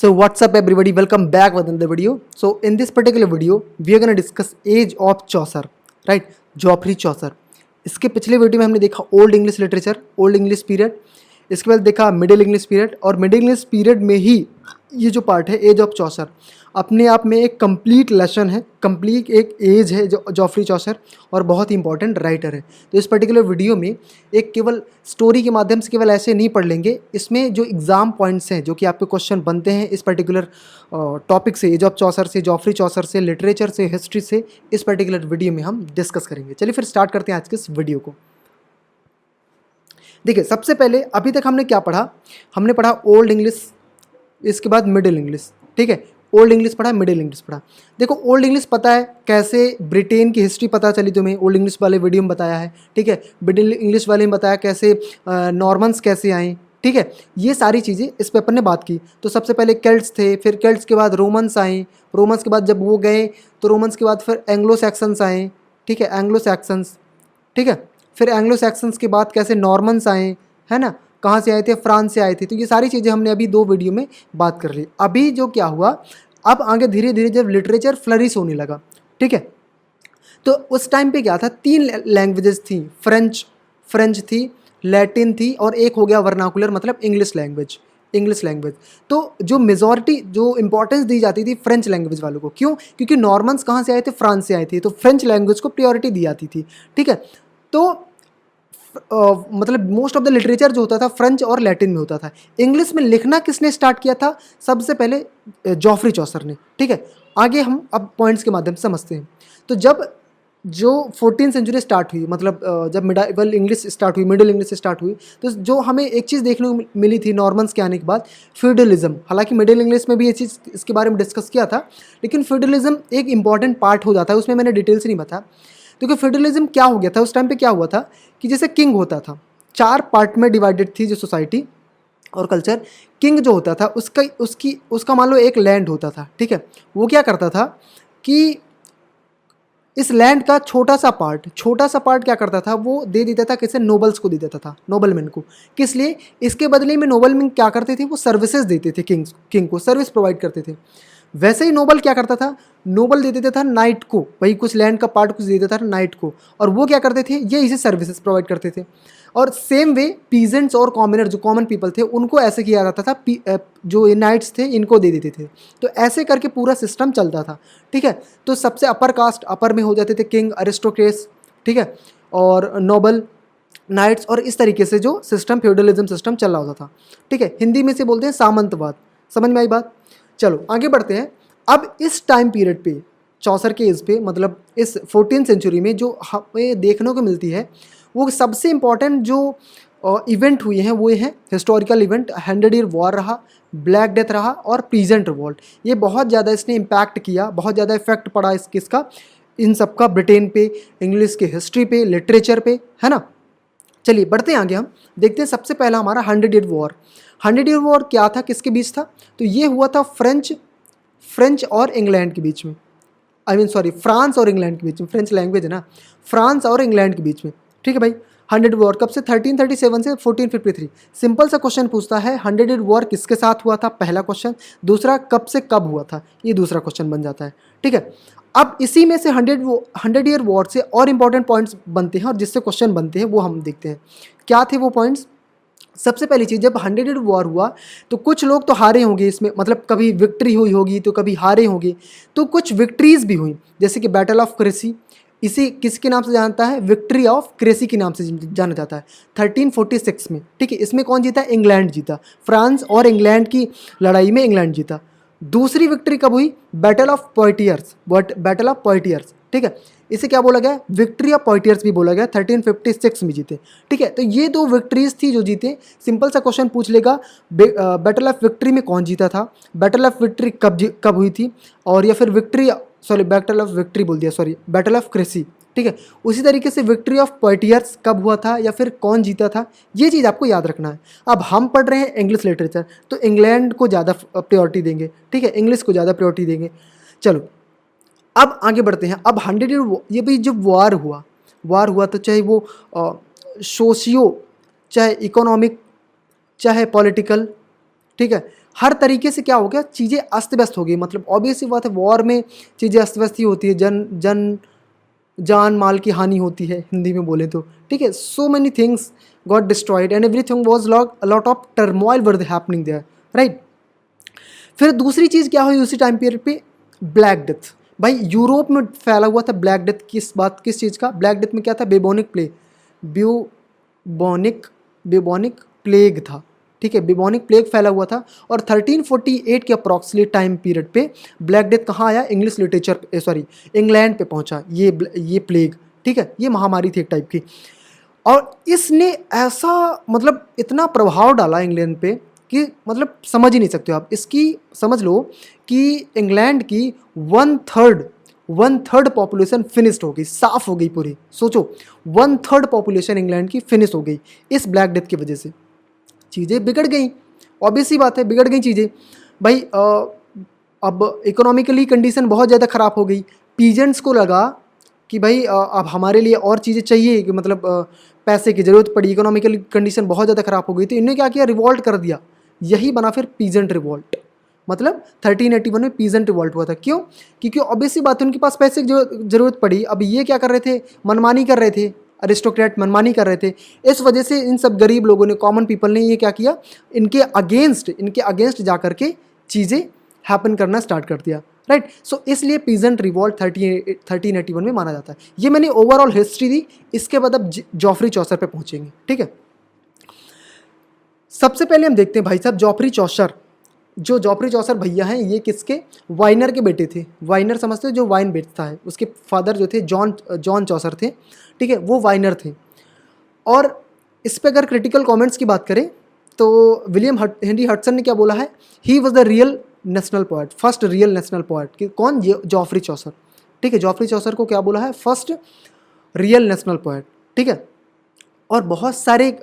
So what's up everybody, welcome back with another video. So in this particular video we are going to discuss age of Chaucer, right? Geoffrey Chaucer. इसके पिछले video में हमने देखा Old English literature, Old English period. इसके बाद देखा Middle English period, और Middle English period में ही ये जो पार्ट है एज ऑफ चौसर अपने आप में एक कंप्लीट लेसन है, कंप्लीट एक एज है जो जॉफरी चौसर, और बहुत ही इंपॉर्टेंट राइटर है. तो इस पर्टिकुलर वीडियो में एक केवल स्टोरी के माध्यम से केवल ऐसे नहीं पढ़ लेंगे, इसमें जो एग्ज़ाम पॉइंट्स हैं जो कि आपके क्वेश्चन बनते हैं इस पर्टिकुलर टॉपिक से, एज ऑफ चौसर से, जॉफरी चौसर से, लिटरेचर से, हिस्ट्री से, इस पर्टिकुलर वीडियो में हम डिस्कस करेंगे. चलिए फिर स्टार्ट करते हैं आज के इस वीडियो को. देखिए सबसे पहले अभी तक हमने क्या पढ़ा, हमने पढ़ा ओल्ड इंग्लिश, इसके बाद मिडिल इंग्लिश. ठीक है, ओल्ड इंग्लिश पढ़ा, मिडिल इंग्लिश पढ़ा. देखो ओल्ड इंग्लिश पता है कैसे ब्रिटेन की हिस्ट्री पता चली तुम्हें, ओल्ड इंग्लिश वाले वीडियो में बताया है. ठीक है, मिडिल इंग्लिश वाले में बताया कैसे नॉर्मन्स कैसे आए. ठीक है, ये सारी चीज़ें इस पे अपन ने बात की. तो सबसे पहले केल्ट्स थे, फिर केल्ट्स के बाद रोमन्स आए, रोमन्स के बाद जब वो गए तो रोमन्स के बाद फिर एंग्लो सैक्सन्स आए. ठीक है, एंग्लो सैक्सन्स. ठीक है, फिर एंग्लो सैक्सन्स के बाद कैसे नॉर्मन्स आए, है ना, कहाँ से आए थे, फ्रांस से आए थे. तो ये सारी चीज़ें हमने अभी दो वीडियो में बात कर ली. अभी जो क्या हुआ, अब आगे धीरे धीरे जब लिटरेचर फ्लरिश होने लगा, ठीक है, तो उस टाइम पे क्या था, तीन लैंग्वेजेस थी, फ्रेंच थी, लैटिन थी, और एक हो गया वर्नाकुलर मतलब इंग्लिश लैंग्वेज. तो जो मेजॉरिटी, जो इंपॉर्टेंस दी जाती थी फ्रेंच लैंग्वेज वालों को. क्यों? क्योंकि नॉर्मन्स कहाँ से आए थे, फ्रांस से आए थे, तो फ्रेंच लैंग्वेज को प्रायोरिटी दी जाती थी. ठीक है, तो मतलब मोस्ट ऑफ द लिटरेचर जो होता था फ्रेंच और लैटिन में होता था. इंग्लिश में लिखना किसने स्टार्ट किया था, सबसे पहले जॉफरी चौसर ने. ठीक है, आगे हम अब पॉइंट्स के माध्यम से समझते हैं. तो जब जो 14th सेंचुरी स्टार्ट हुई, मतलब जब मिडिल इंग्लिश स्टार्ट हुई, तो जो हमें एक चीज़ देखने को मिली थी नॉर्मन्स के आने के बाद, फ्यूडलिज्म. हालांकि मिडिल इंग्लिश में भी ये चीज़ इसके बारे में डिस्कस किया था, लेकिन फ्यूडलिज्म एक इंपॉर्टेंट पार्ट हो जाता है, उसमें मैंने डिटेल से नहीं बताया. क्योंकि फ्यूडलिज्म क्या हो गया था उस टाइम पे, क्या हुआ था कि जैसे किंग होता था, चार पार्ट में डिवाइडेड थी जो सोसाइटी और कल्चर. किंग जो होता था उसका मान लो एक लैंड होता था. ठीक है, वो क्या करता था कि इस लैंड का छोटा सा पार्ट क्या करता था, वो दे देता था किसे, नोबल्स को दे देता था, नोबलमैन को. किस लिए? इसके बदले में नोबलमैन क्या करते थे, वो सर्विसेज देते थे, किंग को सर्विस प्रोवाइड करते थे. वैसे ही नोबल क्या करता था, नोबल दे देता था नाइट को, वही कुछ लैंड का पार्ट कुछ दे देता था नाइट को, और वो क्या करते थे, ये इसे सर्विसेज प्रोवाइड करते थे. और सेम वे पीजेंट्स और कॉमनर, जो कॉमन पीपल थे, उनको ऐसे किया जाता था, जो नाइट्स थे इनको दे देते थे. तो ऐसे करके पूरा सिस्टम चलता था. ठीक है, तो सबसे अपर कास्ट, अपर में हो जाते थे किंग, अरिस्टोक्रेट्स. ठीक है, और नोबल, नाइट्स, और इस तरीके से जो सिस्टम, फ्यूडलिज्म सिस्टम चल रहा होता था. ठीक है, हिंदी में से बोलते हैं सामंतवाद. समझ में आई बात? चलो आगे बढ़ते हैं. अब इस टाइम पीरियड पे, चौसर के एज पे, मतलब इस 14th सेंचुरी में जो हमें देखने को मिलती है, वो सबसे इम्पॉर्टेंट जो इवेंट हुए हैं वो हैं हिस्टोरिकल इवेंट. 100 ईयर वॉर रहा, ब्लैक डेथ रहा, और पीजेंट रिवॉल्ट. ये बहुत ज़्यादा इसने इम्पैक्ट किया, बहुत ज़्यादा इफेक्ट पड़ा इसका इन सब का, ब्रिटेन पे, इंग्लिश के हिस्ट्री पे, लिटरेचर पे, है ना. चलिए बढ़ते हैं आगे, हम देखते हैं. सबसे पहला हमारा 100 ईयर वॉर. 100 ईयर वॉर क्या था, किसके बीच था? तो ये हुआ था फ्रेंच और इंग्लैंड के बीच में, फ्रांस और इंग्लैंड के बीच में. फ्रेंच लैंग्वेज है ना, फ्रांस और इंग्लैंड के बीच में. ठीक है भाई, 100 वॉर कब से, 1337 से 1453. सिंपल सा क्वेश्चन पूछता है, 100 वॉर किसके साथ हुआ था, पहला क्वेश्चन. दूसरा, कब से कब हुआ था, ये दूसरा क्वेश्चन बन जाता है. ठीक है, अब इसी में से 100 ईयर वॉर से और इंपॉर्टेंट पॉइंट्स बनते हैं, और जिससे क्वेश्चन बनते हैं वो हम देखते हैं. क्या थे वो पॉइंट्स? सबसे पहली चीज़, जब 100 ईयर वॉर हुआ तो कुछ लोग तो हारे होंगे इसमें, मतलब कभी विक्ट्री हुई होगी तो कभी हारे होंगे. तो कुछ विक्ट्रीज भी हुई, जैसे कि बैटल ऑफ क्रेसी. इसे किसके नाम से जानता है, विक्ट्री ऑफ क्रेसी के नाम से जाना जाता है, 1346 में. ठीक है, इसमें कौन जीता? इंग्लैंड जीता. फ्रांस और इंग्लैंड की लड़ाई में इंग्लैंड जीता. दूसरी विक्ट्री कब हुई? Battle of Poitiers. ठीक है, इसे क्या बोला गया, विक्ट्री ऑफ पोइटियर्स भी बोला गया, 1356 में जीते. ठीक है, तो ये दो विक्ट्रीज थी जो जीते. सिंपल सा क्वेश्चन पूछ लेगा, बैटल ऑफ विक्ट्री में कौन जीता था, बैटल ऑफ विक्ट्री कब हुई थी, और या फिर बैटल ऑफ विक्ट्री बोल दिया, बैटल ऑफ क्रेसी. ठीक है, उसी तरीके से विक्ट्री ऑफ पोइटियर्स कब हुआ था या फिर कौन जीता था, ये चीज़ आपको याद रखना है. अब हम पढ़ रहे हैं इंग्लिश लिटरेचर, तो इंग्लैंड को ज़्यादा प्रायोरिटी देंगे. ठीक है, इंग्लिश को ज़्यादा प्रायोरिटी देंगे. चलो अब आगे बढ़ते हैं. अब 100 ईयर, ये भी जब वार हुआ तो चाहे वो सोशियो, चाहे इकोनॉमिक, चाहे पॉलिटिकल. ठीक है, हर तरीके से क्या हो गया, चीज़ें अस्त व्यस्त हो गई। मतलब ऑब्वियस सी बात है, वॉर में चीज़ें अस्त व्यस्त ही होती है, जान माल की हानि होती है हिंदी में बोले तो, ठीक है। So many things got destroyed and everything was lot of turmoil were happening there, right. फिर दूसरी चीज़ क्या हुई उसी टाइम पीरियड पे, ब्लैक डेथ। भाई यूरोप में फैला हुआ था ब्लैक डेथ। किस चीज़ का ब्लैक डेथ में क्या था, बेबोनिक प्लेग था, ठीक है। बेबोनिक प्लेग फैला हुआ था और 1348 के अप्रॉक्सीमेट टाइम पीरियड पे ब्लैक डेथ कहाँ आया, इंग्लैंड पे पहुंचा ये प्लेग, ठीक है। ये महामारी थी एक टाइप की, और इसने ऐसा मतलब इतना प्रभाव डाला इंग्लैंड पे कि मतलब समझ ही नहीं सकते हो आप। इसकी समझ लो कि इंग्लैंड की वन थर्ड पॉपुलेशन फिनिश्ड हो गई, साफ हो गई पूरी। सोचो, वन थर्ड पॉपुलेशन इंग्लैंड की फिनिश हो गई इस ब्लैक डेथ की वजह से। चीज़ें बिगड़ गई, ऑब्वियस सी बात है, बिगड़ गई चीज़ें भाई। अब इकोनॉमिकली कंडीशन बहुत ज़्यादा ख़राब हो गई। पीजेंट्स को लगा कि भाई अब हमारे लिए और चीज़ें चाहिए, कि मतलब पैसे की ज़रूरत पड़ी, इकोनॉमिकल कंडीशन बहुत ज़्यादा ख़राब हो गई, तो इन्होंने क्या किया, रिवॉल्ट कर दिया। यही बना फिर पीजेंट रिवॉल्ट। मतलब 1381 में पीजेंट रिवॉल्ट हुआ था। क्यों? क्योंकि ऑब्वियसली बात है, उनके पास पैसे की ज़रूरत पड़ी। अब ये क्या कर रहे थे, मनमानी कर रहे थे, अरिस्टोक्रेट मनमानी कर रहे थे। इस वजह से इन सब गरीब लोगों ने, कॉमन पीपल ने ये क्या किया, इनके अगेंस्ट जा करके चीज़ें हैपन करना स्टार्ट कर दिया, राइट। सो इसलिए पीजेंट रिवॉल्ट 1381 में माना जाता है। ये मैंने ओवरऑल हिस्ट्री दी। इसके बाद अब जॉफरी चौसर पे पहुंचेंगे, ठीक है। सबसे पहले हम देखते हैं भाई साहब, जॉफरी चौसर भैया हैं, ये किसके, वाइनर के बेटे थे। वाइनर समझते हो, जो वाइन बेचता है, उसके फादर जो थे जॉन चौसर थे, ठीक है, वो वाइनर थे। और इस पे अगर क्रिटिकल कमेंट्स की बात करें तो विलियम हेनरी हडसन ने क्या बोला है, ही was the real national poet, first real national poet. कि कौन, जॉफरी चौसर, ठीक है। जॉफरी चौसर को क्या बोला है, फर्स्ट रियल नेशनल पोएट, ठीक है। और बहुत सारे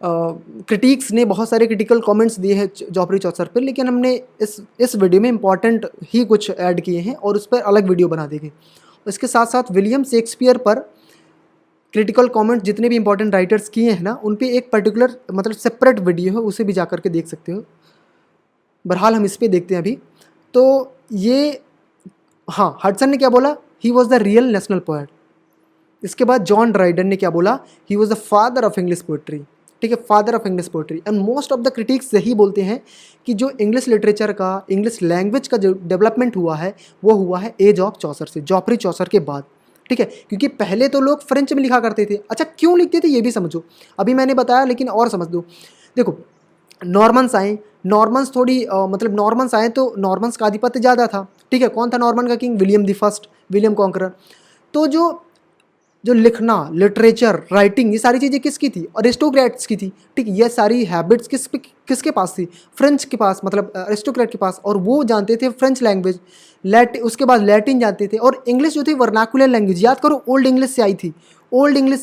क्रिटिक्स ने बहुत सारे क्रिटिकल कमेंट्स दिए हैं जॉफरी चौसर पर, लेकिन हमने इस वीडियो में इंपॉर्टेंट ही कुछ ऐड किए हैं और उस पर अलग वीडियो बना देंगे। इसके साथ साथ विलियम शेक्सपियर पर क्रिटिकल कमेंट जितने भी इंपॉर्टेंट राइटर्स किए हैं ना, उन पे एक पर्टिकुलर मतलब सेपरेट वीडियो है, उसे भी जा करके देख सकते हो। बहरहाल हम इस पे देखते हैं अभी। तो ये, हाँ, हडसन ने क्या बोला, ही was the real national poet. इसके बाद जॉन ड्राइडन ने क्या बोला, ही was the father of English poetry, ठीक है, father of English poetry. And most of the critics यही बोलते हैं कि जो इंग्लिश लिटरेचर का, इंग्लिश लैंग्वेज का जो डेवलपमेंट हुआ है, वो हुआ है एज ऑफ चौसर से, जॉफरी चौसर के बाद, ठीक है। क्योंकि पहले तो लोग फ्रेंच में लिखा करते थे। अच्छा, क्यों लिखते थे ये भी समझो, अभी मैंने बताया, लेकिन और समझ दो। देखो, नॉर्मन्स आए, नॉर्मन्स आए तो नॉर्मन्स का आधिपत्य ज़्यादा था, ठीक है। कौन था नॉर्मन का king, William the first, William conqueror. तो जो लिखना, लिटरेचर, राइटिंग, ये सारी चीज़ें किसकी थी, अरिस्टोक्रेट्स की थी, ठीक। ये सारी हैबिट्स किसके पास थी, फ्रेंच के पास, मतलब अरिस्टोक्रेट के पास। और वो जानते थे फ्रेंच लैंग्वेज, उसके बाद लैटिन जानते थे, और इंग्लिश जो थी वर्नाकुलर लैंग्वेज। याद करो, ओल्ड इंग्लिश से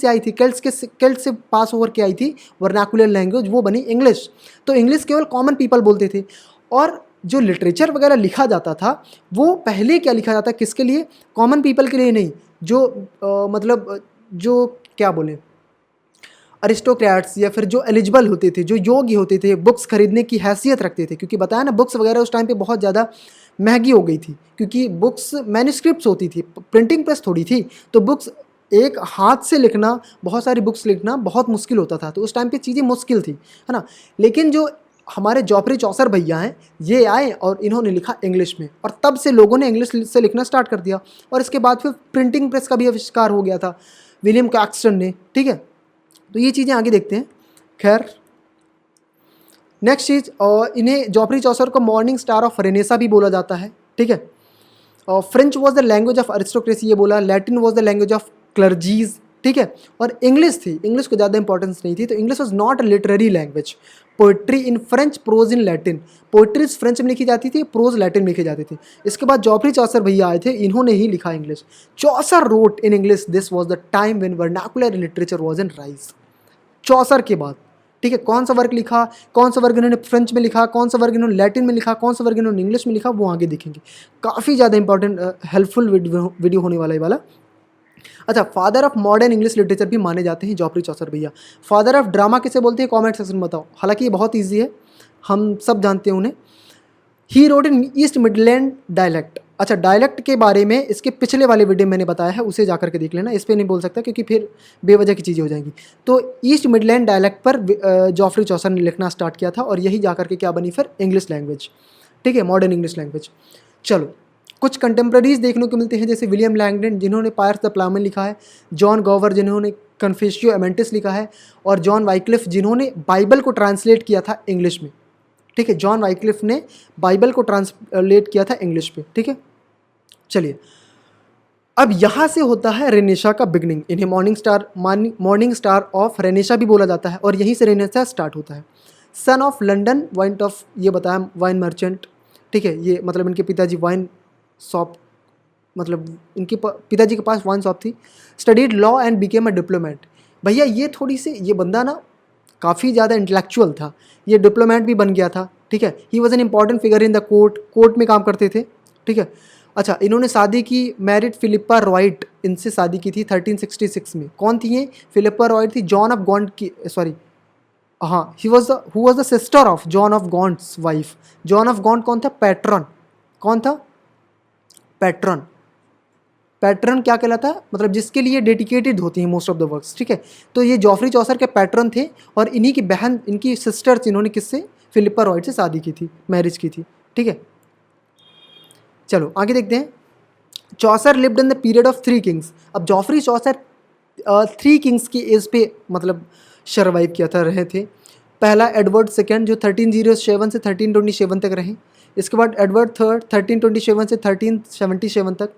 आई थी, केल्ट से पास ओवर के आई थी वर्नाकुलर लैंग्वेज, वो बनी इंग्लिश। तो इंग्लिश केवल कॉमन पीपल बोलते थे। और जो लिटरेचर वगैरह लिखा जाता था, वो पहले क्या लिखा जाता, किसके लिए, कॉमन पीपल के लिए नहीं, जो क्या बोले, अरिस्टोक्रेट्स या फिर जो एलिजिबल होते थे, जो योग्य होते थे, बुक्स खरीदने की हैसियत रखते थे। क्योंकि बताया ना, बुक्स वगैरह उस टाइम पे बहुत ज़्यादा महंगी हो गई थी, क्योंकि बुक्स मैन्युस्क्रिप्ट्स होती थी, प्रिंटिंग प्रेस थोड़ी थी। तो बुक्स, एक हाथ से लिखना, बहुत सारी बुक्स लिखना बहुत मुश्किल होता था। तो उस टाइम पे चीज़ें मुश्किल थी, है ना। लेकिन जो हमारे जॉफरी चौसर भैया हैं, ये आए और इन्होंने लिखा इंग्लिश में, और तब से लोगों ने इंग्लिश से लिखना स्टार्ट कर दिया। और इसके बाद फिर प्रिंटिंग प्रेस का भी आविष्कार हो गया था विलियम कैक्सटन ने, ठीक है। तो ये चीज़ें आगे देखते हैं। खैर, नेक्स्ट चीज़, इन्हें जॉफरी चौसर को मॉर्निंग स्टार ऑफ रेनेसा भी बोला जाता है, ठीक है। और French was the language of aristocracy, ये बोला। Latin was the language of clergies, ठीक है। और इंग्लिश थी, इंग्लिश को ज़्यादा इंपॉर्टेंस नहीं थी, तो English was not a literary language. Poetry in French, prose in Latin. Poetries French में लिखी जाती थी, प्रोज लैटिन में लिखे जाते थे। इसके बाद जॉफरी चौसर भैया आए थे, इन्होंने ही लिखा English. Chaucer wrote in English, this was the time when vernacular literature was in rise. Chaucer के बाद, ठीक है। कौन सा वर्क लिखा, कौन सा वर्क इन्होंने फ्रेंच में लिखा, कौन सा वर्क इन्होंने लैटिन में लिखा, कौन सा वर्क इन्होंने इंग्लिश में लिखा, वो आगे देखेंगे। काफ़ी ज़्यादा इंपॉर्टेंट हेल्पफुल वीडियो होने वाला है वाला। अच्छा, father of modern English literature भी माने जाते हैं जॉफरी चौसर भैया। फादर ऑफ ड्रामा किसे बोलते हैं, कॉमेंट सेक्शन में बताओ। हालांकि ये बहुत ईजी है, हम सब जानते हैं उन्हें। ही रोड इन ईस्ट मिडलैंड डायलेक्ट। अच्छा, डायलेक्ट के बारे में इसके पिछले वाले वीडियो में मैंने बताया है, उसे जाकर के देख लेना, इस पर नहीं बोल सकता क्योंकि फिर बेवजह की चीज़ें हो जाएंगी। तो ईस्ट मिडलैंड डायलेक्ट पर जॉफरी चौसर ने लिखना स्टार्ट किया था और यही जाकर के क्या बनी फिर इंग्लिश लैंग्वेज, ठीक है, मॉडर्न इंग्लिश लैंग्वेज। चलो, कुछ कंटेम्प्रेरीज देखने को मिलते हैं जैसे विलियम लैंगडन जिन्होंने पायर्स द प्लाउमैन लिखा है, जॉन गोवर जिन्होंने कन्फेशियो एमेंटिस लिखा है, और जॉन वाइक्लिफ जिन्होंने बाइबल को ट्रांसलेट किया था इंग्लिश में, ठीक है। जॉन वाइक्लिफ ने बाइबल को ट्रांसलेट किया था इंग्लिश पे, ठीक है। चलिए, अब यहाँ से होता है रेनेशा का बिगनिंग। इन्हें मॉर्निंग स्टार ऑफ रेनेशा भी बोला जाता है और यहीं से रेनेशा स्टार्ट होता है। Son of London, wine of, ये बताया, वाइन मर्चेंट, ठीक है। ये मतलब इनके पिताजी वाइन शॉप, मतलब इनके पिताजी के पास वाइन शॉप थी। Studied law and became a diplomat. भैया ये थोड़ी सी, ये बंदा ना काफ़ी ज़्यादा इंटेलेक्चुअल था, ये डिप्लोमेट भी बन गया था, ठीक है। He was an important figure in the court में काम करते थे, ठीक है। अच्छा, इन्होंने शादी की, मैरिड फिलिप्पा रॉयट, इनसे शादी की थी 1366 में। कौन थी ये? फिलिप्पा रॉयट थी जॉन ऑफ गॉन्ट की, सॉरी, हाँ, who was the sister of John of Gaunt's wife. John of Gaunt कौन था? पैट्रन। कौन था? पैट्रन। पैट्रन क्या कहलाता है? मतलब जिसके लिए डेडिकेटेड होती हैं मोस्ट ऑफ द वर्क्स, ठीक है। तो ये जॉफरी चौसर के पैट्रन थे और इन्हीं की बहन, इनकी सिस्टर, इन्होंने किससे? फिलिप्पा रॉयट से शादी की थी, मैरिज की थी, ठीक है। चलो आगे देखते हैं। Chaucer lived in the period of 3 kings. अब जॉफरी चौसर 3 किंग्स की एज पे मतलब सर्वाइव किया था, रहे थे। पहला एडवर्ड सेकेंड जो 1307 से 1327 तक रहे। इसके बाद एडवर्ड थर्ड 1327 से 1377 तक,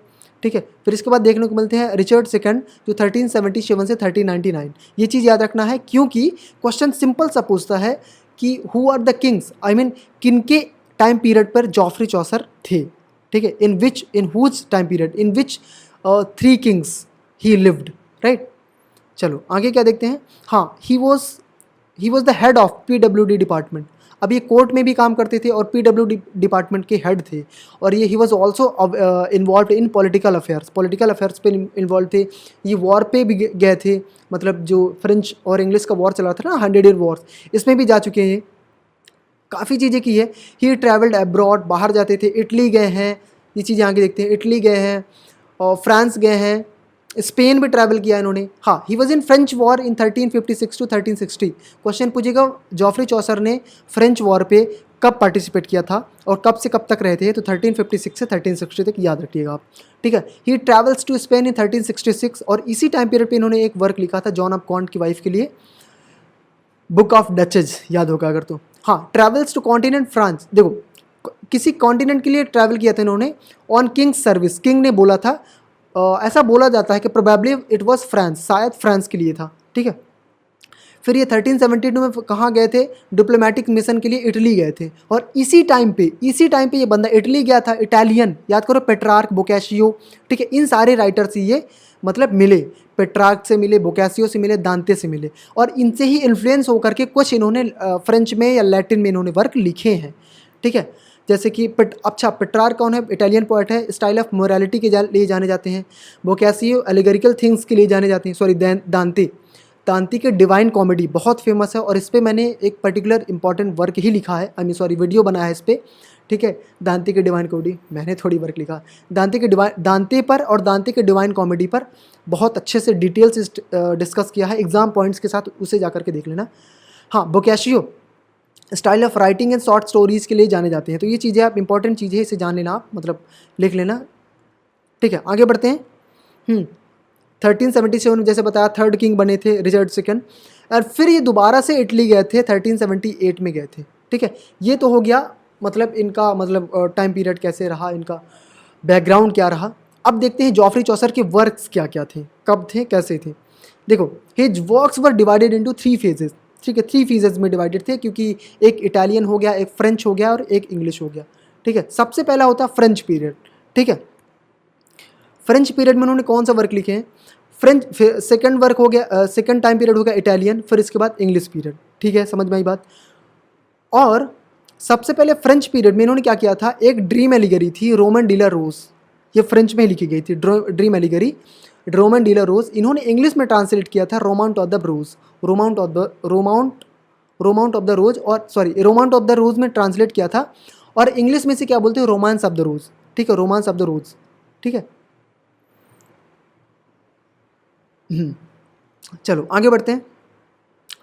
ठीक है। फिर इसके बाद देखने को मिलते हैं रिचर्ड सेकंड जो 1377 से 1399। ये चीज़ याद रखना है क्योंकि क्वेश्चन सिंपल सा पूछता है कि who are the kings, I mean किनके टाइम पीरियड पर जॉफरी चौसर थे, ठीक है। In whose time period, in which 3 kings he lived, right. चलो आगे क्या देखते हैं। हाँ, he was the head of PWD department. अब ये कोर्ट में भी काम करते थे और PWD डिपार्टमेंट के हेड थे। और ये he was also involve in political affairs पे इन्वॉल्व थे। ये वॉर पे भी गए थे, मतलब जो फ्रेंच और इंग्लिश का वॉर चला था ना, 100 ईयर वॉर, इसमें भी जा चुके हैं। काफ़ी चीज़ें की है। ही ट्रैवल्ड अब्रॉड, बाहर जाते थे। इटली गए हैं, ये चीज़ें आगे देखते हैं। इटली गए हैं और फ्रांस गए हैं, स्पेन भी ट्रैवल किया इन्होंने। हाँ, he was in French war in 1356 to 1360। Question पूछेगा जॉफरी चौसर ने फ्रेंच वॉर पे कब पार्टिसिपेट किया था और कब से कब तक रहे थे, तो 1356 से 1360 तक, याद रखिएगा आप, ठीक है। ही ट्रैवल्स टू स्पेन इन 1366 और इसी टाइम पीरियड पे इन्होंने एक वर्क लिखा था जॉन ऑफ गॉन्ट की वाइफ के लिए, बुक ऑफ डचेज, याद होगा अगर तो। हाँ, ट्रैवल्स टू कॉन्टिनेंट फ्रांस। देखो, किसी कॉन्टिनेंट के लिए ट्रैवल किया था इन्होंने ऑन किंग्स सर्विस। किंग ने बोला था, ऐसा बोला जाता है कि प्रोबेबली इट वाज फ्रांस, शायद फ्रांस के लिए था, ठीक है। फिर ये 1372 में कहाँ गए थे? डिप्लोमेटिक मिशन के लिए इटली गए थे। और इसी टाइम पे ये बंदा इटली गया था। इटालियन, याद करो, पेट्रार्क, बोकाशियो, ठीक है, इन सारे राइटर से ये मतलब मिले। पेट्रार्क से मिले, बोकाशियो से मिले, दांते से मिले और इनसे ही इन्फ्लुएंस होकर के कुछ इन्होंने फ्रेंच में या लैटिन में इन्होंने वर्क लिखे हैं, ठीक है। जैसे कि पेट्रार्क कौन है? इटालियन पोएट है, स्टाइल ऑफ मोरालिटी के लिए जाने जाते हैं। बोकाशियो एलिगोरिकल थिंग्स के लिए जाने जाते हैं। सॉरी, दांते के डिवाइन कॉमेडी बहुत फेमस है और इस पर मैंने एक पर्टिकुलर इंपॉर्टेंट वर्क ही लिखा है, वीडियो बनाया है इस पर, ठीक है। दांते के डिवाइन कॉमेडी, मैंने थोड़ी वर्क लिखा दांते पर और दांते के डिवाइन कॉमेडी पर बहुत अच्छे से डिटेल्स डिस्कस किया है एग्जाम पॉइंट्स के साथ, उसे जा करके देख लेना। हाँ, Boccaccio style of writing and short stories के लिए जाने जाते हैं। तो ये चीज़ें आप इंपॉर्टेंट चीज़ें इसे जान लेना, आप मतलब लिख लेना, ठीक है। आगे बढ़ते हैं। 1377 में जैसे बताया थर्ड किंग बने थे रिचर्ड सेकंड, और फिर ये दोबारा से इटली गए थे, 1378 में गए थे, ठीक है। ये तो हो गया मतलब इनका मतलब टाइम पीरियड कैसे रहा, इनका बैकग्राउंड क्या रहा। अब देखते हैं जॉफरी चौसर के वर्क्स क्या क्या थे, कब थे, कैसे थे। देखो, his works were divided into 3 phases, ठीक है। 3 फेजेस में डिवाइडेड थे क्योंकि एक इटालियन हो गया, एक फ्रेंच हो गया और एक इंग्लिश हो गया, ठीक है। सबसे पहला होता फ्रेंच पीरियड, ठीक है। फ्रेंच पीरियड में उन्होंने कौन सा वर्क लिखे हैं? सेकंड वर्क हो गया, सेकंड टाइम पीरियड हो गया इटालियन, फिर इसके बाद इंग्लिश पीरियड, ठीक है, समझ में आई बात। और सबसे पहले फ्रेंच पीरियड में इन्होंने क्या किया था? एक ड्रीम एलिगरी थी, रोमन डीलर रोज, ये फ्रेंच में लिखी गई थी dream allegory, Roman de la Rose. इन्होंने इंग्लिश में ट्रांसलेट किया था Romaunt of the Rose, Romaunt of the Rose, और sorry Romaunt of the Rose में ट्रांसलेट किया था, और इंग्लिश में से क्या बोलते हैं, रोमांस ऑफ द रोज, ठीक है, रोमांस ऑफ द रोज, ठीक है। चलो आगे बढ़ते हैं।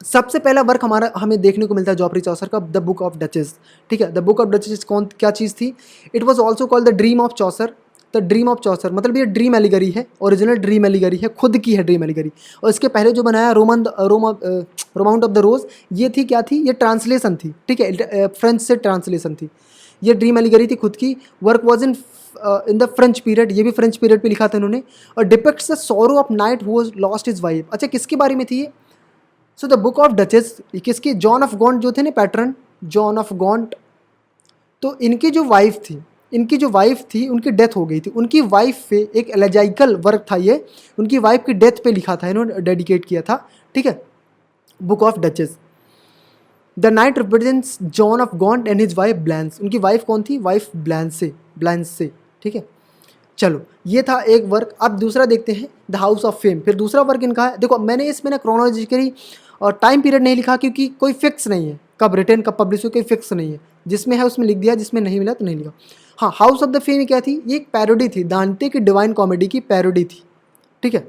सबसे पहला वर्क हमारा हमें देखने को मिलता है जॉफरी चौसर का, द बुक ऑफ डचेस, ठीक है। द बुक ऑफ डचेस कौन क्या चीज़ थी? It was also called the dream of Chaucer. The dream of चौसर मतलब ये ड्रीम एलिगरी है, ओरिजिनल ड्रीम एलिगरी है, खुद की है ड्रीम एलिगरी। और इसके पहले जो बनाया रोमाउंट ऑफ द रोज, ये थी क्या थी, ये ट्रांसलेशन थी, ठीक है, फ्रेंच से ट्रांसलेशन थी। ये ड्रीम एलिगरी थी खुद की। Work was in the French period, ये भी फ्रेंच पीरियड पे लिखा था इन्होंने। और depicts the sorrow of night who lost his wife. अच्छा, किसके बारे में थी ये? So the book of duchess किसकी, जॉन ऑफ गॉन्ट जो थे ना पैटर्न, जॉन ऑफ गॉन्ट, तो इनकी जो वाइफ थी उनकी डेथ हो गई थी। उनकी वाइफ पे एक एलेजाइकल वर्क था ये, उनकी वाइफ की डेथ पे लिखा था, इन्होंने डेडिकेट किया था, ठीक है, Book of Duchess. The knight represents John of Gaunt and his wife Blanche. उनकी वाइफ कौन थी? वाइफ ब्लैंस से, ठीक है। चलो ये था एक वर्क। अब दूसरा देखते हैं, द हाउस ऑफ फेम। फिर दूसरा वर्क इनका है, देखो मैंने इसमें ना क्रोनोलॉजिकली और टाइम पीरियड नहीं लिखा, क्योंकि कोई फिक्स नहीं है कब रिटर्न कब पब्लिश हो, कोई फिक्स नहीं है, जिसमें है उसमें लिख दिया, जिसमें नहीं मिला तो नहीं लिखा। हाँ, हाउस ऑफ द फेम क्या थी? ये एक पैरोडी थी, दांते की डिवाइन कॉमेडी की पैरोडी थी, ठीक है।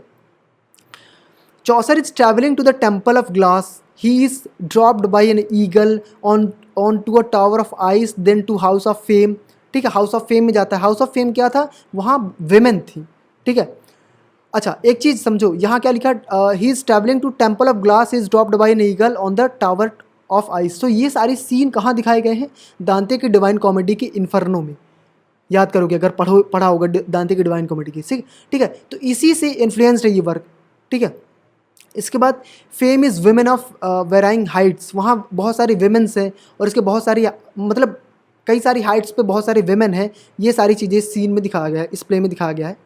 Chaucer is travelling to the temple of glass, he is dropped by an eagle on to a tower of ice, then to house of fame, ठीक है। हाउस ऑफ फेम में जाता है। House of fame क्या था? वहाँ women थी, ठीक है। अच्छा एक चीज़ समझो, यहाँ क्या लिखा, he is travelling to temple of glass, is dropped by an eagle on the tower of ice. तो ये सारी सीन कहाँ दिखाए गए हैं? दांते की डिवाइन कॉमेडी के इन्फर्नो में। याद करोगे अगर पढ़ा होगा दांते की डिवाइन कॉमेडी की, ठीक है। तो इसी से इन्फ्लुएंस्ड है ये वर्क, ठीक है। इसके बाद fame is women of varying Heights, वहाँ बहुत सारी विमेंस हैं, और इसके बहुत सारी मतलब कई सारी हाइट्स पे बहुत सारे विमेन हैं। ये सारी चीज़ें सीन में दिखाया गया है, इस प्ले में दिखाया गया है,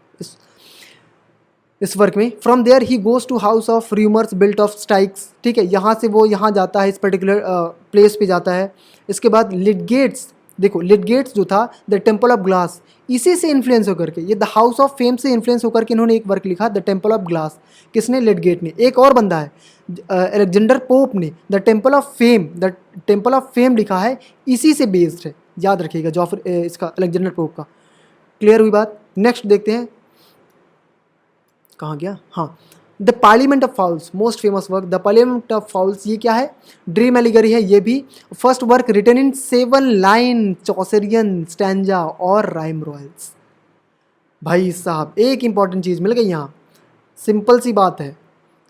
इस वर्क में। From there he goes to house of rumours built of sticks, ठीक है। यहाँ से वो यहाँ जाता है, इस पर्टिकुलर प्लेस पे जाता है। इसके बाद लिटगेट्स, देखो लिटगेट्स जो था, द टेम्पल ऑफ ग्लास, इसी से इन्फ्लुएंस होकर के, ये द हाउस ऑफ फेम से इन्फ्लुएंस होकर के इन्होंने एक वर्क लिखा, द टेम्पल ऑफ ग्लास। किसने? लिटगेट ने। एक और बंदा है अलेक्जेंडर पोप ने द टेम्पल ऑफ फेम लिखा है, इसी से बेस्ड है, याद रखिएगा इसका अलेक्जेंडर पोप का। क्लियर हुई बात? नेक्स्ट देखते हैं, कहाँ गया, हाँ, the parliament of fowls, most famous work, the parliament of fowls. ये क्या है? ड्रीम एलिगरी है ये भी। First work written in 7 line Chaucerian stanza और राइम रॉयल्स। भाई साहब एक इंपॉर्टेंट चीज़ मिल गई यहाँ। सिंपल सी बात है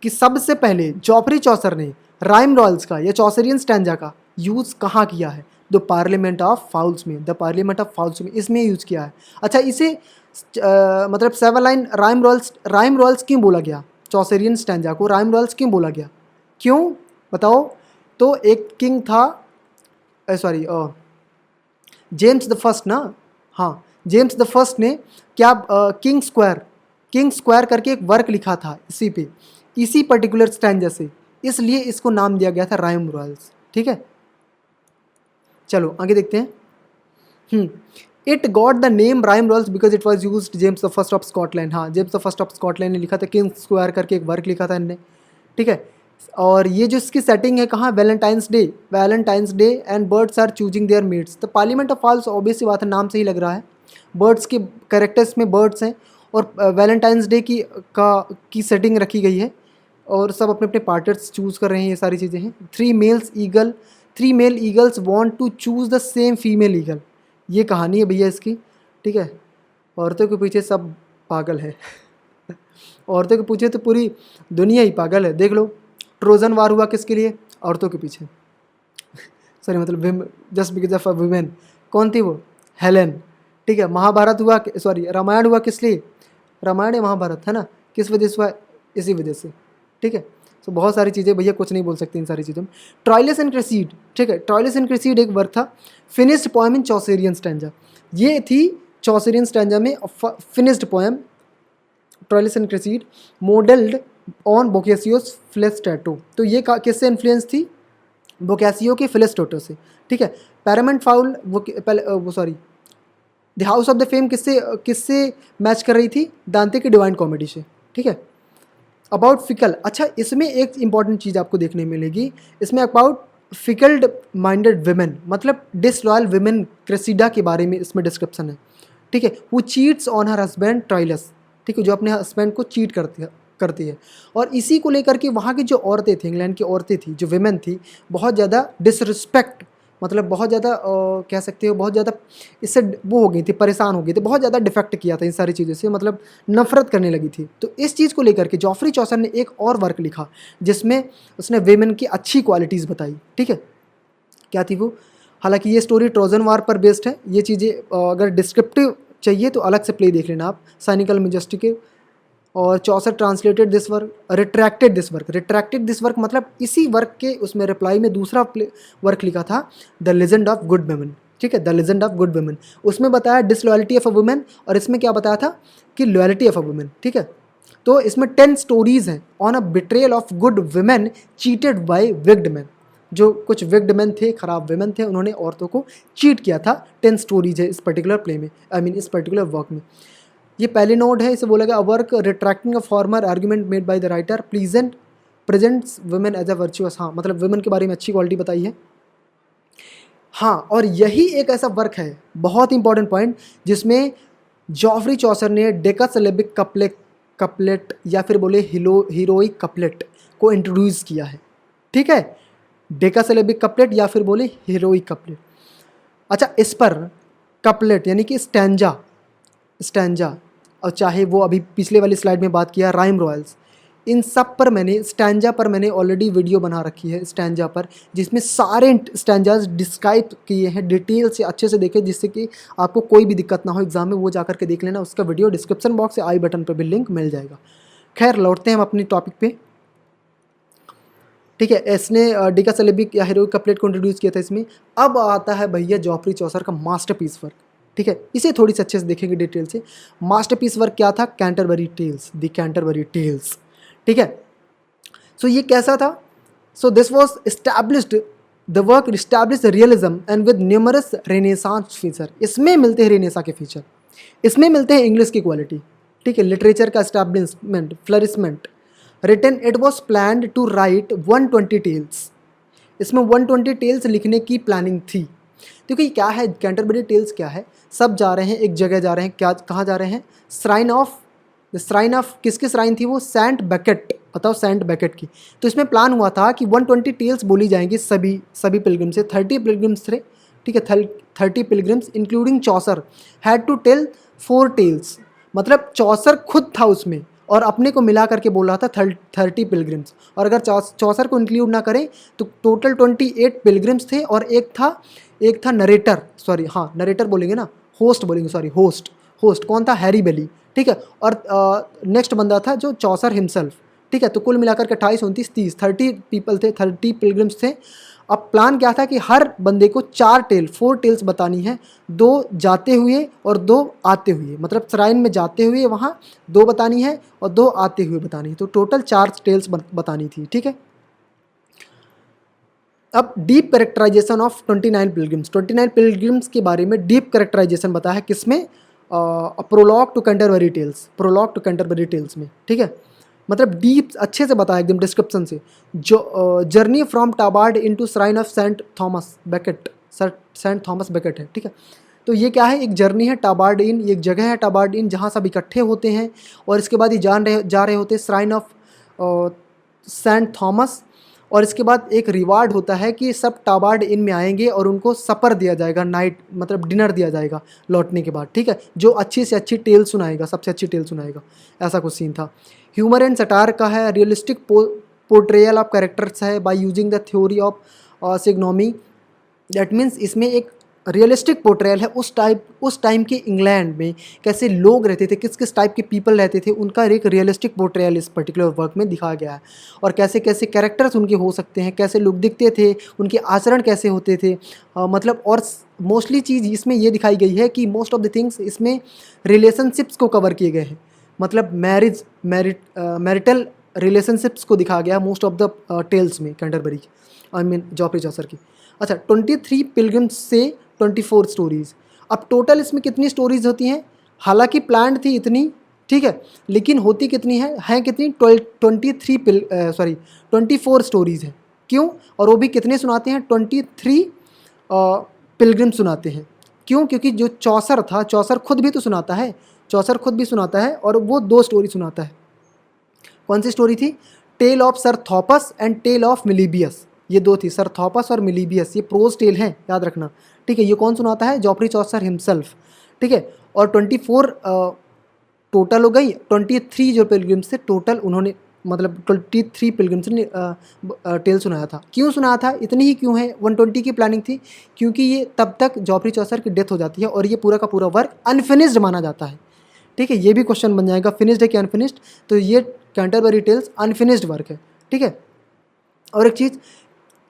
कि सबसे पहले जॉफरी चौसर ने राइम रॉयल्स का या चौसरियन स्टैंजा का यूज़ कहाँ किया है? द पार्लियामेंट ऑफ फाउल्स में, द पार्लियामेंट ऑफ फाउल्स में इसमें यूज़ किया है। अच्छा इसे मतलब 7 लाइन राइम रॉयल्स क्यों बोला गया? चौसरियन स्टैंजा को राइम रॉयल्स क्यों बोला गया? क्यों बताओ? तो एक किंग था, सॉरी जेम्स द फर्स्ट ना, हाँ जेम्स द फर्स्ट ने क्या किंग स्क्वायर करके एक वर्क लिखा था इसी पर्टिकुलर स्टैंजा से, इसलिए इसको नाम दिया गया था राइम रॉयल्स, ठीक है। चलो आगे देखते हैं। It got the name rhyme royals because it was use James the First of Scotland. हाँ, James the First of Scotland ने लिखा था, किंग स्क्वायर करके एक वर्क लिखा था इनने, ठीक है। और ये जो इसकी सेटिंग है कहाँ? Valentine's day and birds are choosing their mates. The parliament of fowls obvious सी बात है, नाम से ही लग रहा है, बर्ड्स के कैरेक्टर्स में बर्ड्स हैं, और वैलेंटाइंस डे की सेटिंग रखी गई है, और सब अपने अपने पार्टनर्स चूज़ कर रहे हैं, ये सारी चीज़ें हैं। 3 male eagles want to choose the same female eagle. ये कहानी है भैया इसकी, ठीक है। औरतों के पीछे सब पागल है औरतों के पीछे तो पूरी दुनिया ही पागल है। देख लो ट्रोजन वार हुआ किसके लिए? औरतों के पीछे सॉरी मतलब just because of a women. कौन थी वो? हेलेन, ठीक है। महाभारत हुआ, सॉरी रामायण हुआ किस लिए? रामायण या महाभारत है ना, किस वजह से हुआ? इसी वजह से, ठीक है। तो बहुत सारी चीज़ें भैया कुछ नहीं बोल सकते इन सारी चीज़ों में। ट्रायलस एंड क्रेसीड, ठीक है। ट्रायलस एंड क्रेसीड एक वर्क था, finished poem in Chaucerian stanza. ये थी चौसरियन स्टैंजा में finished poem, Troilus and Criseyde, modelled on Boccaccio's Filostrato. तो ये किससे इन्फ्लुएंस थी? बोकेसियो के फिलिस्टोटो से, ठीक है। पैरामेंट फाउल वो sorry the house of the fame किससे मैच कर रही थी? दांते की डिवाइन कॉमेडी से, ठीक है। अबाउट फिकल, अच्छा इसमें एक इंपॉर्टेंट चीज़ आपको देखने मिलेगी, इसमें अबाउट फिकल्ड माइंडेड विमेन, मतलब डिसलॉयल विमेन क्रेसिडा के बारे में इसमें डिस्क्रिप्शन है, ठीक है। वो चीट्स ऑन हर हस्बैंड ट्राइलस, ठीक है, जो अपने हस्बैंड को चीट करती है। और इसी को लेकर के वहाँ की जो औरतें थी, इंग्लैंड की औरतें थी, जो विमेन थी, बहुत ज़्यादा डिसरिस्पेक्ट, मतलब बहुत ज़्यादा कह सकते हो बहुत ज़्यादा इससे वो हो गई थी, परेशान हो गई थी, बहुत ज़्यादा डिफेक्ट किया था इन सारी चीज़ों से, मतलब नफरत करने लगी थी। तो इस चीज़ को लेकर के जॉफरी चौसर ने एक और वर्क लिखा जिसमें उसने वेमेन की अच्छी क्वालिटीज़ बताई, ठीक है। क्या थी वो? हालांकि ये स्टोरी ट्रोजन वार पर बेस्ड है। ये चीज़ें अगर डिस्क्रिप्टिव चाहिए तो अलग से प्ले देख लेना आप, साइनिकल मेजेस्टिक। और Chaucer translated this work, retracted this work मतलब इसी वर्क के उसमें रिप्लाई में दूसरा वर्क लिखा था, the legend of good women, ठीक है, the legend of good women. उसमें बताया डिसलॉयल्टी ऑफ अ वुमेन, और इसमें क्या बताया था कि लॉयल्टी ऑफ अ वुमेन, ठीक है। तो इसमें 10 स्टोरीज हैं on a betrayal of good women cheated by wicked man. जो कुछ विक्ड मैन थे, खराब वुमेन थे, उन्होंने औरतों को चीट किया था। 10 स्टोरीज है इस पर्टिकुलर प्ले में, इस पर्टिकुलर वर्क में। ये पहले नोट है, इसे बोला गया, work retracting a former argument made by the writer presents women as a virtuous. हाँ, मतलब वुमेन के बारे में अच्छी क्वालिटी बताई है। हाँ, और यही एक ऐसा वर्क है, बहुत इंपॉर्टेंट पॉइंट, जिसमें जॉफरी चौसर ने डेकासिलेबिक कपलेट या फिर बोले हीरोइक कपलेट को इंट्रोड्यूस किया है, ठीक है। डेकासिलेबिक कपलेट या फिर बोले हीरोइक कपलेट। अच्छा, इस पर कपलेट यानी कि स्टैंजा, और चाहे वो अभी पिछले वाली स्लाइड में बात किया राइम रॉयल्स, इन सब पर मैंने स्टैंजा पर मैंने ऑलरेडी वीडियो बना रखी है, स्टैंजा पर, जिसमें सारे स्टैंजाज डिस्क्राइब किए हैं डिटेल से, अच्छे से देखें, जिससे कि आपको कोई भी दिक्कत ना हो एग्जाम में। वो जाकर के देख लेना, उसका वीडियो डिस्क्रिप्शन बॉक्स या आई बटन पर भी लिंक मिल जाएगा। खैर, लौटते हैं हम अपनी टॉपिक पे, ठीक है। इसने डेकासिलेबिक या हीरोइक कपलेट को इंट्रोड्यूस किया था इसमें। अब आता है भैया जॉफरी चौसर का मास्टरपीस वर्क, ठीक है। इसे थोड़ी सी अच्छे से देखेंगे डिटेल से। मास्टरपीस वर्क क्या था? Canterbury tales, the Canterbury tales, ठीक है। सो ये कैसा था? So this was established, the work establish realism and with numerous renaissance feature. इसमें मिलते हैं रेनेसा के फीचर, इसमें मिलते हैं इंग्लिश की क्वालिटी, ठीक है, लिटरेचर का establishment, flourishment. Written it was planned to write 120 tales. इसमें 120 टेल्स लिखने की प्लानिंग थी, क्योंकि क्या है, कैंटरबरी टेल्स क्या है, सब जा रहे हैं एक जगह, जा रहे हैं, क्या कहाँ जा रहे हैं? श्राइन ऑफ किसकी श्राइन थी वो? सेंट बैकेट, बताओ, सेंट बैकेट की। तो इसमें प्लान हुआ था कि 120 टेल्स बोली जाएंगी सभी पिलग्रिम से। 30 पिलग्रिम्स थे, ठीक है, 30 pilgrims including Chaucer had to tell 4 tales. मतलब चौसर खुद था उसमें, और अपने को मिला करके बोल रहा था 30 पिलग्रिम्स, और अगर चौसर को इंक्लूड ना करें तो टोटल 28 पिलग्रिम्स थे। और एक था नरेटर, सॉरी, हाँ नरेटर बोलेंगे ना, होस्ट बोलेंगे, सॉरी, होस्ट कौन था? हैरी बेली, ठीक है। और नेक्स्ट बंदा था जो चौसर हिमसेल्फ, ठीक है। तो कुल मिलाकर के 28, 29, 30, 30 पीपल थे, 30 पिलग्रिम्स थे। अब प्लान क्या था कि हर बंदे को 4 टेल्स बतानी है, 2 जाते हुए और 2 आते हुए, मतलब श्राइन में जाते हुए वहाँ 2 बतानी है और 2 आते हुए बतानी है। तो टोटल 4 टेल्स बतानी थी, ठीक है। अब डीप कैरेक्टराइजेशन ऑफ 29 पिलग्रिम्स के बारे में डीप कैरेक्टराइजेशन बताया है किसमें? प्रोलॉग टू कैंटरबरी टेल्स में, ठीक है। मतलब डीप अच्छे से बताया एकदम डिस्क्रिप्शन से। जो journey from Tabard into shrine of Saint Thomas Becket है, ठीक है। तो ये क्या है? एक जर्नी है टाबार्ड इन, एक जगह है टाबार्ड इन जहाँ सब इकट्ठे होते हैं, और इसके बाद ये जा रहे होते हैं श्राइन ऑफ सेंट थॉमस। और इसके बाद एक रिवार्ड होता है कि सब टाबार्ड इन में आएंगे और उनको सपर दिया जाएगा, नाइट मतलब डिनर दिया जाएगा लौटने के बाद, ठीक है। जो अच्छी से अच्छी टेल सुनाएगा, सबसे अच्छी टेल सुनाएगा, ऐसा कुछ सीन था। ह्यूमर एंड सटार का है, रियलिस्टिक पोर्ट्रेयल ऑफ कैरेक्टर्स है by using the theory of physiognomy. That means इसमें एक रियलिस्टिक पोर्ट्रेयल है उस टाइम के इंग्लैंड में कैसे लोग रहते थे, किस किस टाइप के पीपल रहते थे, उनका एक रियलिस्टिक पोर्ट्रेयल इस पर्टिकुलर वर्क में दिखाया गया है। और कैसे कैसे कैरेक्टर्स उनके हो सकते हैं, कैसे लोग दिखते थे, उनके आचरण कैसे होते थे, मतलब। और मोस्टली चीज़ इसमें ये दिखाई गई है कि मोस्ट ऑफ द थिंग्स इसमें रिलेशनशिप्स को कवर किए गए हैं, मतलब मैरिटल रिलेशनशिप्स को दिखाया गया मोस्ट ऑफ द टेल्स में कैंटरबरी की, जॉफरी चौसर की। अच्छा, 23 पिलग्रिम्स से 24 स्टोरीज़। अब टोटल इसमें कितनी स्टोरीज़ होती हैं? हालांकि प्लान्ड थी इतनी, ठीक है, लेकिन होती कितनी हैं कितनी? 24 स्टोरीज़ हैं, क्यों? और वो भी कितने सुनाते हैं? 23 पिलग्रिम सुनाते हैं। क्यों? क्योंकि जो चौसर था, चौसर खुद भी तो सुनाता है, चौसर खुद भी सुनाता है और वो 2 स्टोरी सुनाता है। कौन सी स्टोरी थी? Tale of Sir Thopas and tale of Melibeus, ये 2 थी, सर थॉपस और मिलीबियस, ये प्रोज टेल हैं, याद रखना, ठीक है। ये कौन सुनाता है? जॉफ्री चौसर हिमसेल्फ, ठीक है। और 24 टोटल हो गई, 23 जो पिलग्रिम्स थे टोटल, उन्होंने मतलब 23 पिलग्रिम्स ने टेल सुनाया था। क्यों सुनाया था? इतनी ही क्यों है? 120 की प्लानिंग थी, क्योंकि ये तब तक जॉफ्री चौसर की डेथ हो जाती है और ये पूरा का पूरा वर्क अनफिनिश्ड माना जाता है, ठीक है। ये भी क्वेश्चन बन जाएगा, फिनिश्ड है कि अनफिनिश्ड, तो ये कैंटरबरी टेल्स अनफिनिश्ड वर्क है, ठीक है। और एक चीज़,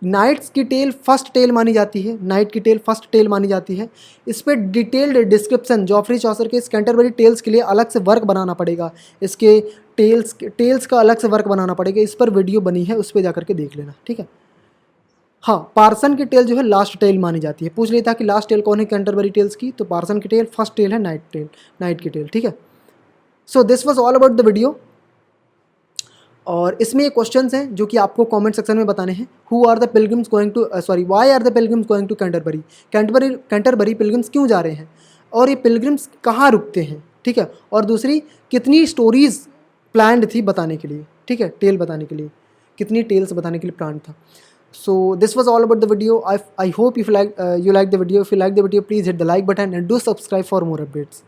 नाइट्स की टेल फर्स्ट टेल मानी जाती है, नाइट की टेल फर्स्ट टेल मानी जाती है। इस पर डिटेल्ड डिस्क्रिप्शन जॉफ्री चौसर के इस कैंटरबरी टेल्स के लिए अलग से वर्क बनाना पड़ेगा, इसके टेल्स का अलग से वर्क बनाना पड़ेगा, इस पर वीडियो बनी है, उस पर जा करके देख लेना, ठीक है। हाँ, पार्सन की टेल जो है लास्ट टेल मानी जाती है। पूछ लिया था कि लास्ट टेल कौन है कैंटरबरी टेल्स की, तो पार्सन की टेल फर्स्ट टेल है, नाइट की टेल, ठीक है। सो this was all about the video. और इसमें ये क्वेश्चंस हैं जो कि आपको कमेंट सेक्शन में बताने हैं। Who are the pilgrims going to why are the pilgrims going to Canterbury, Canterbury pilgrims क्यों जा रहे हैं, और ये पिलग्रिम्स कहाँ रुकते हैं, ठीक है। और दूसरी, कितनी स्टोरीज प्लान्ड थी बताने के लिए, ठीक है, टेल बताने के लिए, कितनी टेल्स बताने के लिए प्लान था। So this was all about the video. I hope if you like the video. If you like the video, please hit the like button and do subscribe for more updates.